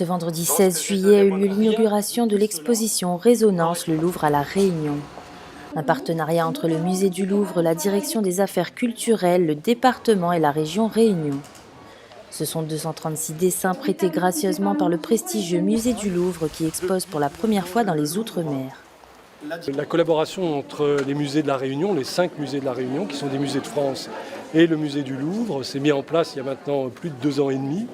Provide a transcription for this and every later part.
Ce vendredi 16 juillet a eu lieu l'inauguration de l'exposition Résonance le Louvre à La Réunion. Un partenariat entre le Musée du Louvre, la Direction des Affaires culturelles, le département et la région Réunion. Ce sont 236 dessins prêtés gracieusement par le prestigieux Musée du Louvre qui expose pour la première fois dans les Outre-mer. La collaboration entre les musées de la Réunion, les 5 musées de la Réunion, qui sont des musées de France, et le musée du Louvre, s'est mis en place il y a maintenant plus de 2 ans et demi.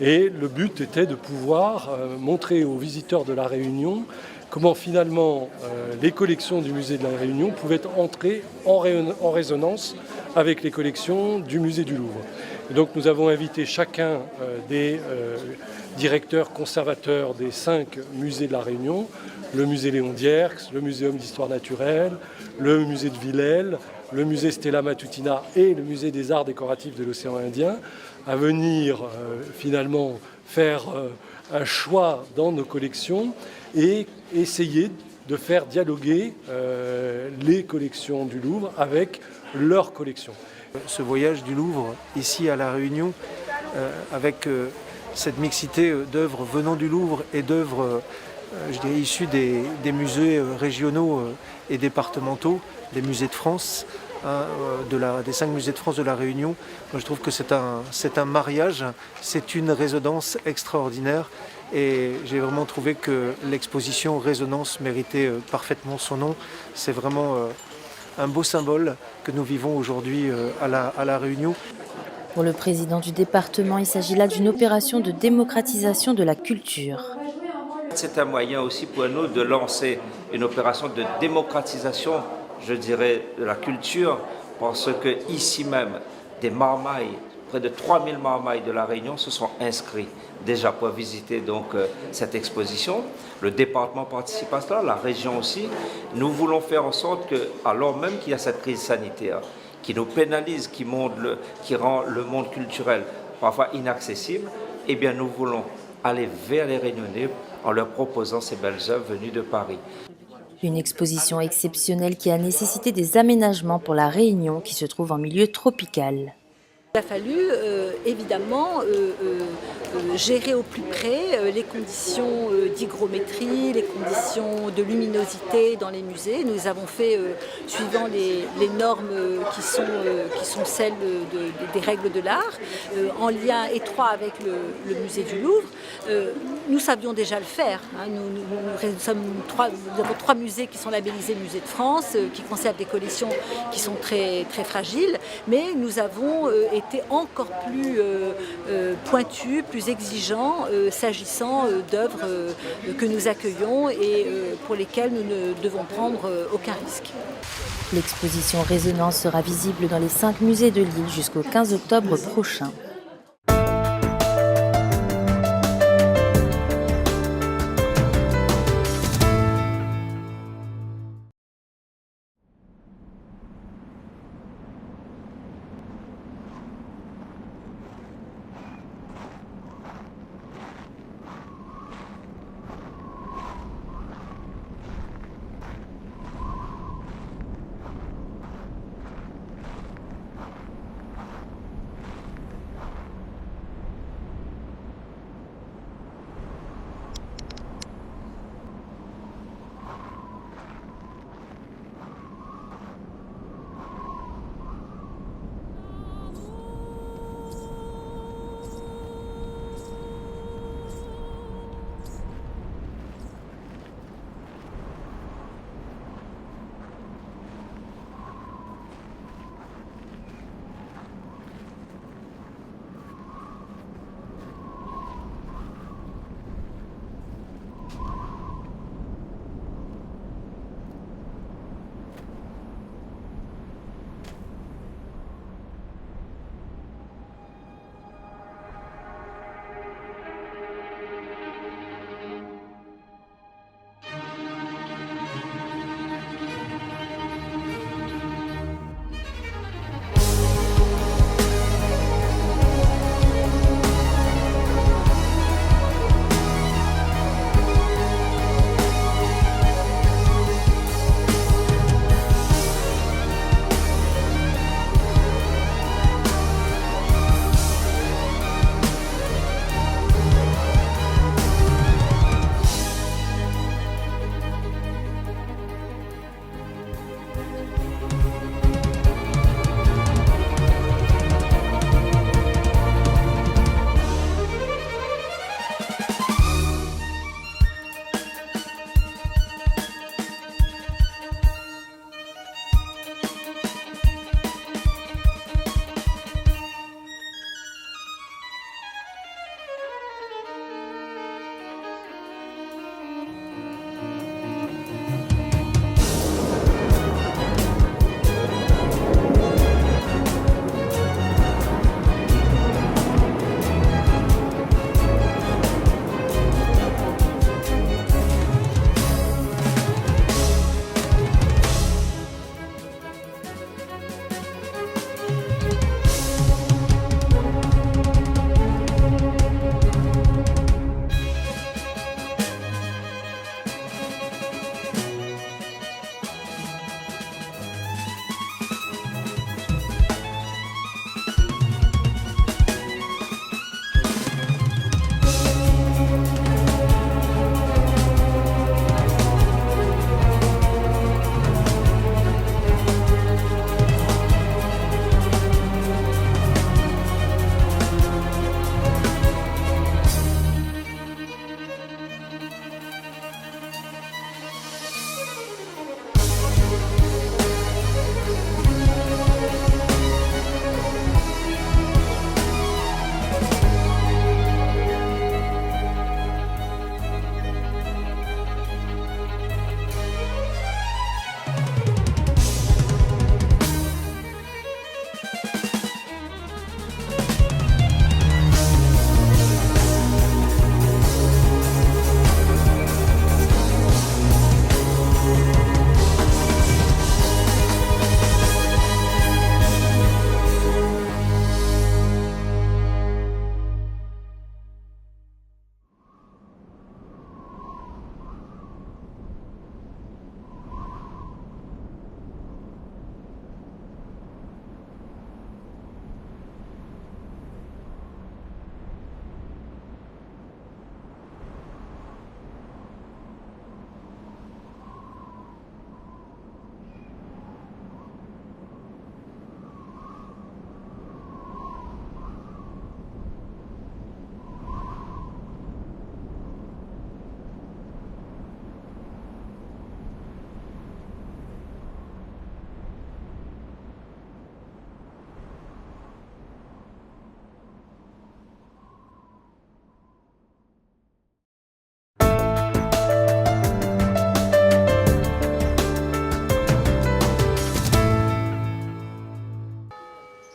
Et le but était de pouvoir montrer aux visiteurs de la Réunion comment finalement les collections du musée de la Réunion pouvaient entrer en résonance avec les collections du musée du Louvre. Et donc nous avons invité chacun des directeurs conservateurs des 5 musées de la Réunion, le musée Léon Dierks, le muséum d'histoire naturelle, le musée de Villèle, le musée Stella Matutina et le musée des arts décoratifs de l'océan Indien, à venir finalement faire un choix dans nos collections et essayer de faire dialoguer les collections du Louvre avec leurs collections. Ce voyage du Louvre ici à La Réunion, avec cette mixité d'œuvres venant du Louvre et d'œuvres je dirais issues des musées régionaux et départementaux, des musées de France, des 5 musées de France de La Réunion. Moi, je trouve que c'est un mariage, c'est une résonance extraordinaire et j'ai vraiment trouvé que l'exposition Résonance méritait parfaitement son nom. C'est vraiment un beau symbole que nous vivons aujourd'hui à la Réunion. Pour le président du département, il s'agit là d'une opération de démocratisation de la culture. C'est un moyen aussi pour nous de lancer une opération de démocratisation, je dirais, de la culture, parce que ici même, des marmailles, près de 3000 marmailles de la Réunion se sont inscrits déjà pour visiter donc cette exposition. Le département participe à cela, la région aussi. Nous voulons faire en sorte que, alors même qu'il y a cette crise sanitaire, qui nous pénalise, qui rend le monde culturel parfois inaccessible, eh bien nous voulons aller vers les Réunionnais en leur proposant ces belles œuvres venues de Paris. Une exposition exceptionnelle qui a nécessité des aménagements pour la Réunion qui se trouve en milieu tropical. Il a fallu évidemment gérer au plus près les conditions d'hygrométrie, les conditions de luminosité dans les musées. Nous avons fait suivant les normes qui sont celles des règles de l'art, en lien étroit avec le musée du Louvre. Nous savions déjà le faire. Hein. Nous avons 3 musées qui sont labellisés Musée de France, qui conservent des collections qui sont très, très fragiles, mais nous avons été encore plus pointus, plus exigeants s'agissant d'œuvres que nous accueillons et pour lesquelles nous ne devons prendre aucun risque. L'exposition Résonance sera visible dans les 5 musées de l'île jusqu'au 15 octobre prochain.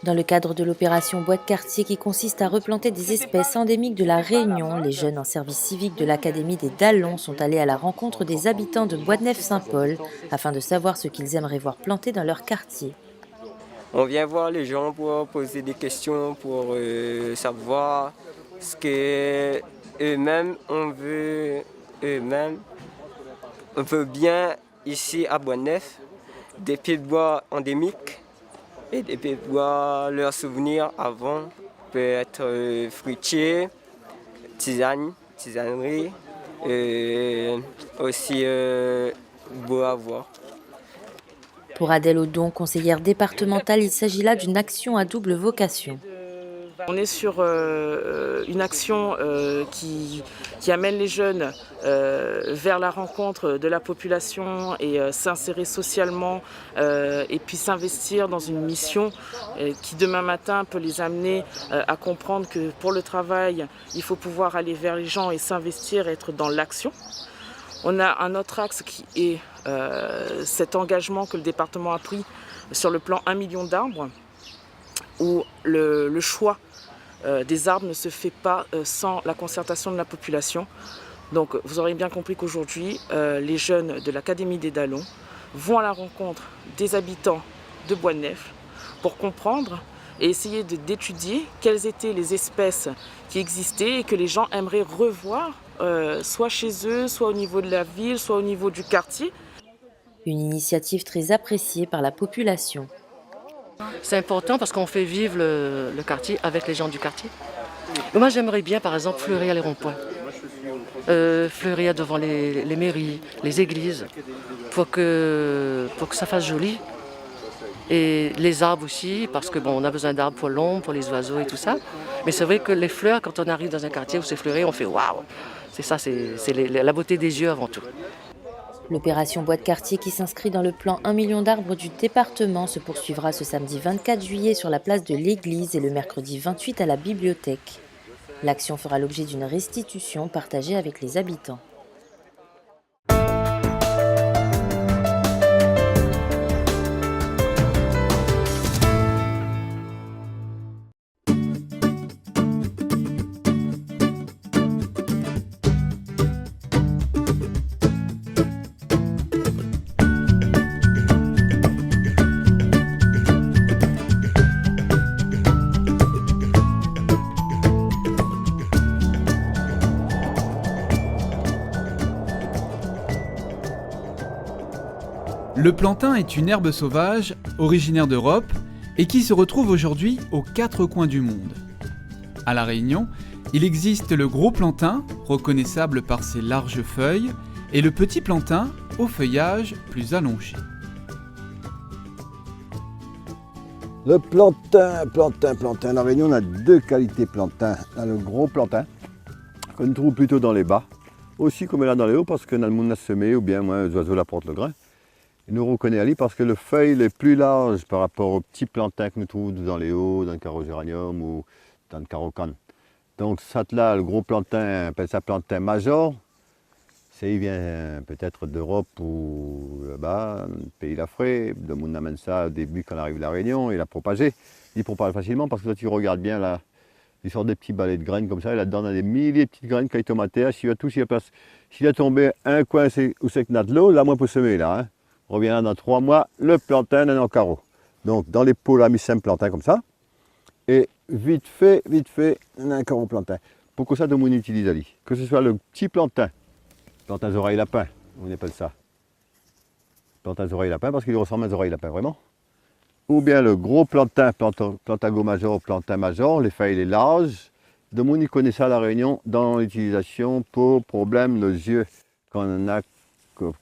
Dans le cadre de l'opération Bois de quartier qui consiste à replanter des espèces endémiques de la Réunion, les jeunes en service civique de l'Académie des Dallons sont allés à la rencontre des habitants de Bois-de-Neuf-Saint-Paul afin de savoir ce qu'ils aimeraient voir planter dans leur quartier. On vient voir les gens pour poser des questions, pour savoir ce que eux-mêmes on veut eux-mêmes. On veut bien ici à Bois-de-Neuf des pieds de bois endémiques et des pieds de bois, leurs souvenirs avant peut être fruitiers, tisanerie, aussi beau à voir. Pour Adèle Audon, conseillère départementale, il s'agit là d'une action à double vocation. On est sur une action qui amène les jeunes vers la rencontre de la population et s'insérer socialement et puis s'investir dans une mission qui demain matin peut les amener à comprendre que pour le travail, il faut pouvoir aller vers les gens et s'investir, être dans l'action. On a un autre axe qui est cet engagement que le département a pris sur le plan 1 million d'arbres, où le choix des arbres ne se fait pas sans la concertation de la population. Donc vous aurez bien compris qu'aujourd'hui, les jeunes de l'Académie des Dallons vont à la rencontre des habitants de Bois-de-Neuf pour comprendre et essayer d'étudier quelles étaient les espèces qui existaient et que les gens aimeraient revoir, soit chez eux, soit au niveau de la ville, soit au niveau du quartier. Une initiative très appréciée par la population. C'est important parce qu'on fait vivre le quartier avec les gens du quartier. Et moi j'aimerais bien par exemple fleurir les ronds-points, fleurir devant les mairies, les églises, pour que ça fasse joli. Et les arbres aussi, parce que bon, on a besoin d'arbres pour l'ombre, pour les oiseaux et tout ça. Mais c'est vrai que les fleurs, quand on arrive dans un quartier où c'est fleuri, on fait waouh. C'est ça, c'est la beauté des yeux avant tout. L'opération Bois de quartier qui s'inscrit dans le plan 1 million d'arbres du département se poursuivra ce samedi 24 juillet sur la place de l'Église et le mercredi 28 à la bibliothèque. L'action fera l'objet d'une restitution partagée avec les habitants. Le plantain est une herbe sauvage, originaire d'Europe, et qui se retrouve aujourd'hui aux 4 coins du monde. À La Réunion, il existe le gros plantain, reconnaissable par ses larges feuilles, et le petit plantain, au feuillage plus allongé. Le plantain. À La Réunion, on a 2 qualités plantain. On a le gros plantain, qu'on trouve plutôt dans les bas, aussi comme là dans les hauts, parce que le monde a semé, ou bien les oiseaux l'apportent le grain. Il nous reconnaît à lui parce que le feuille est plus large par rapport aux petits plantains que nous trouvons dans les hauts, dans le carogéranium ou dans le carocane. Donc ça là, le gros plantain, on appelle ça plantain major. Il vient peut-être d'Europe ou là-bas, pays d'Afrique. Le monde amène ça au début quand on arrive à La Réunion, il a propagé. Il propage facilement parce que là tu regardes bien là, il sort des petits balais de graines comme ça, et là-dedans on a des milliers de petites graines qui tomataires. S'il a tombé un coin où c'est que notre lot, là moi pour semer là. Hein. On revient là dans 3 mois, le plantain est en carreau. Donc dans les pots, là, on a mis 5 plantains comme ça. Et vite fait, on a un carreau plantain. Pourquoi ça, tout le monde utilise Ali? Que ce soit le petit plantain oreilles lapin, on appelle ça. Plantain oreilles lapin parce qu'il ressemble à des oreilles lapin, vraiment. Ou bien le gros plantain, plantago major, plantain major, les feuilles les larges. Tout le monde y connaît ça à La Réunion dans l'utilisation pour problème de yeux quand on a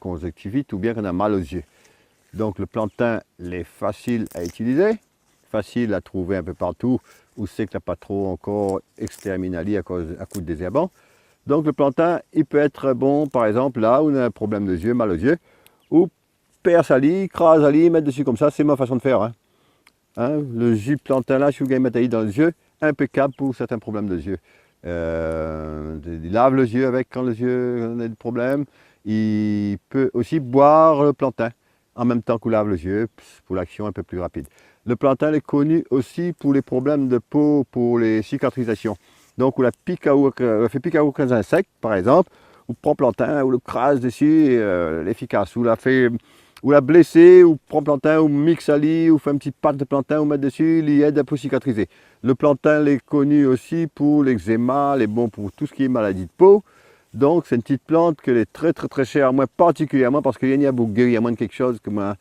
conjonctivite ou bien qu'on a mal aux yeux. Donc le plantain est facile à utiliser, facile à trouver un peu partout où c'est qu'il n'y a pas trop encore exterminali à coup de désherbant. Donc le plantain, il peut être bon par exemple là où on a un problème de yeux, mal aux yeux, ou perce à lit, crase à lit, mettre dessus comme ça, c'est ma façon de faire. Le jus de plantain là, si vous gagnez mettre dans les yeux, impeccable pour certains problèmes de yeux. Il lave les yeux avec quand les yeux ont des problèmes. Il peut aussi boire le plantain. en même temps qu'on lave les yeux, pour l'action un peu plus rapide. Le plantain est connu aussi pour les problèmes de peau, pour les cicatrisations. Donc on fait pique à aucun insecte, par exemple, on prend plantain, on le crase dessus, l'efficace. Ou la blessé, ou prend plantain, ou mixe à lit, ou fait une petite pâte de plantain, ou met dessus, il aide à pour cicatriser. Le plantain est connu aussi pour l'eczéma, il est bon pour tout ce qui est maladie de peau. Donc c'est une petite plante qui est très très très chère, moi particulièrement parce qu'il y a beaucoup, il y a moins de quelque chose qui m'a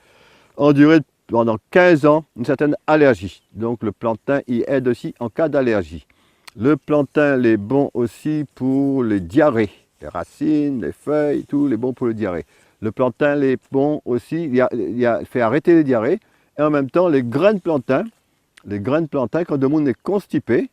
enduré pendant 15 ans une certaine allergie. Donc le plantain il aide aussi en cas d'allergie. Le plantain il est bon aussi pour les diarrhées, les racines, les feuilles, tout il est bon pour le diarrhée. Le plantain il est bon aussi, il fait arrêter les diarrhées et en même temps les graines de plantain, quand le monde est constipé,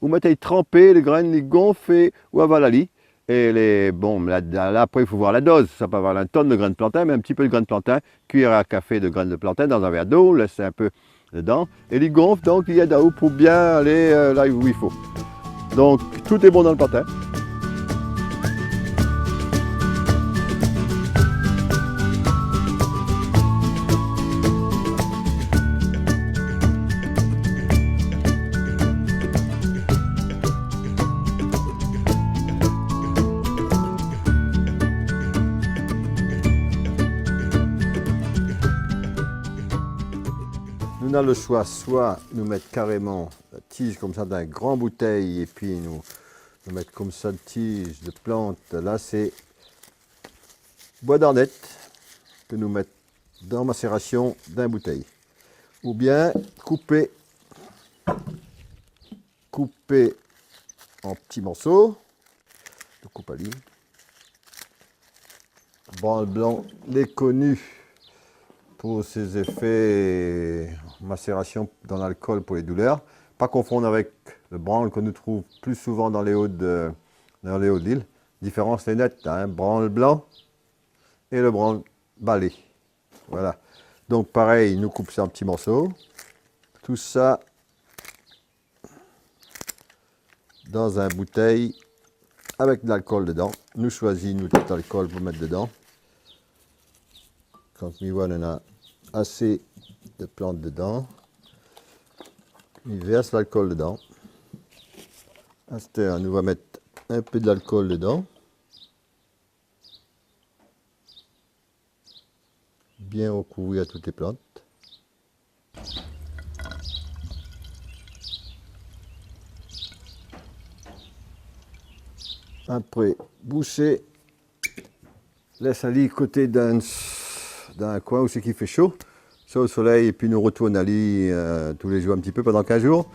vous mettez tremper les graines, les gonfler ou à la lit. Et là, après il faut voir la dose, ça peut avoir une tonne de graines de plantain, mais un petit peu de graines de plantain, cuillère à café de graines de plantain dans un verre d'eau, laissez un peu dedans, et les gonfle, donc il y a d'eau pour bien aller là où il faut. Donc tout est bon dans le plantain. On a le choix, soit nous mettre carrément la tige comme ça dans une grande bouteille et puis nous mettre comme ça une tige de plante. Là c'est bois d'arnette que nous mettons dans macération d'une bouteille. Ou bien couper en petits morceaux, de coupe à ligne. Branle blanc, les connus pour ses effets macération dans l'alcool pour les douleurs. Pas confondre avec le branle que nous trouve plus souvent dans les Hauts de l'île. Différence est nette, hein, branle blanc et le branle balai. Voilà. Donc pareil, nous coupons ça en petits morceaux. Tout ça dans une bouteille avec de l'alcool dedans. Nous choisissons notre alcool pour mettre dedans. Quand on a assez de plantes dedans, il verse l'alcool dedans. À cette heure, nous va mettre un peu de l'alcool dedans. Bien recouvrir toutes les plantes. Après, boucher, laisse aller côté d'un coin où c'est qui fait chaud, ça au soleil, et puis nous retourne à lit tous les jours un petit peu pendant 15 jours.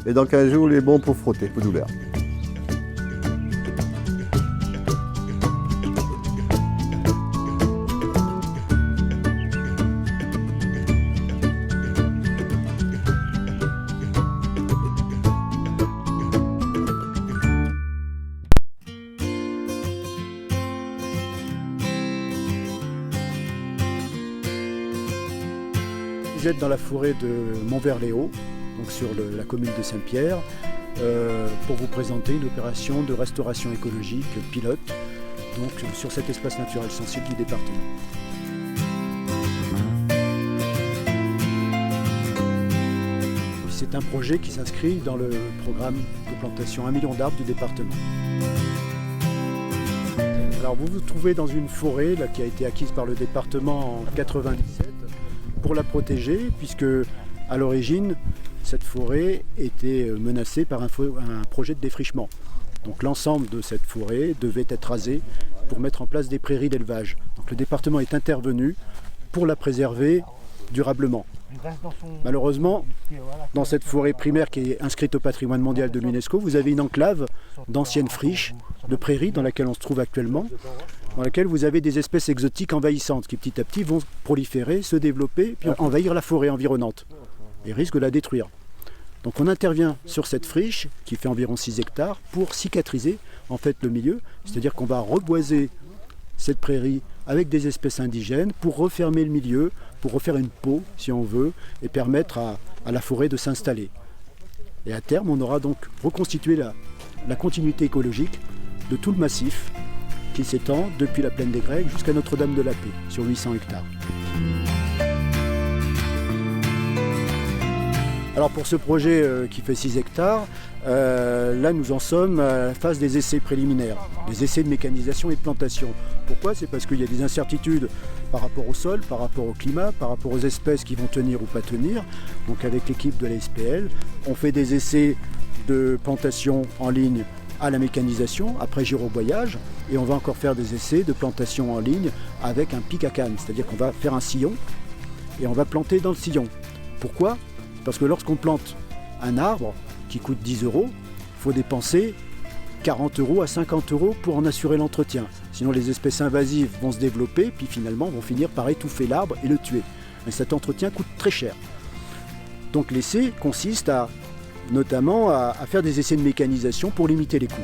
Et dans 15 jours, il est bon pour frotter, pour douleur. Vous êtes dans la forêt de Montverléau, donc sur la commune de Saint-Pierre, pour vous présenter une opération de restauration écologique pilote donc, sur cet espace naturel sensible du département. C'est un projet qui s'inscrit dans le programme de plantation 1 million d'arbres du département. Alors vous vous trouvez dans une forêt là, qui a été acquise par le département en 1997 pour la protéger, puisque à l'origine cette forêt était menacée par un projet de défrichement. Donc l'ensemble de cette forêt devait être rasé pour mettre en place des prairies d'élevage. Donc le département est intervenu pour la préserver durablement. Malheureusement, dans cette forêt primaire qui est inscrite au patrimoine mondial de l'UNESCO, vous avez une enclave d'anciennes friches de prairies dans laquelle on se trouve actuellement, dans laquelle vous avez des espèces exotiques envahissantes qui petit à petit vont proliférer, se développer, puis envahir la forêt environnante et risquent de la détruire. Donc on intervient sur cette friche qui fait environ 6 hectares pour cicatriser en fait le milieu, c'est-à-dire qu'on va reboiser cette prairie avec des espèces indigènes pour refermer le milieu, pour refaire une peau si on veut et permettre à la forêt de s'installer. Et à terme on aura donc reconstitué la continuité écologique de tout le massif qui s'étend depuis la plaine des Grecs jusqu'à Notre-Dame de la Paix, sur 800 hectares. Alors pour ce projet qui fait 6 hectares, là nous en sommes à la phase des essais préliminaires, des essais de mécanisation et de plantation. Pourquoi? C'est parce qu'il y a des incertitudes par rapport au sol, par rapport au climat, par rapport aux espèces qui vont tenir ou pas tenir. Donc avec l'équipe de la SPL, on fait des essais de plantation en ligne à la mécanisation, après gyroboyage, et on va encore faire des essais de plantation en ligne avec un pic à canne, c'est-à-dire qu'on va faire un sillon et on va planter dans le sillon. Pourquoi? Parce que lorsqu'on plante un arbre qui coûte 10 €, il faut dépenser 40 € à 50 € pour en assurer l'entretien. Sinon les espèces invasives vont se développer, puis finalement vont finir par étouffer l'arbre et le tuer. Mais cet entretien coûte très cher. Donc l'essai consiste notamment à faire des essais de mécanisation pour limiter les coûts.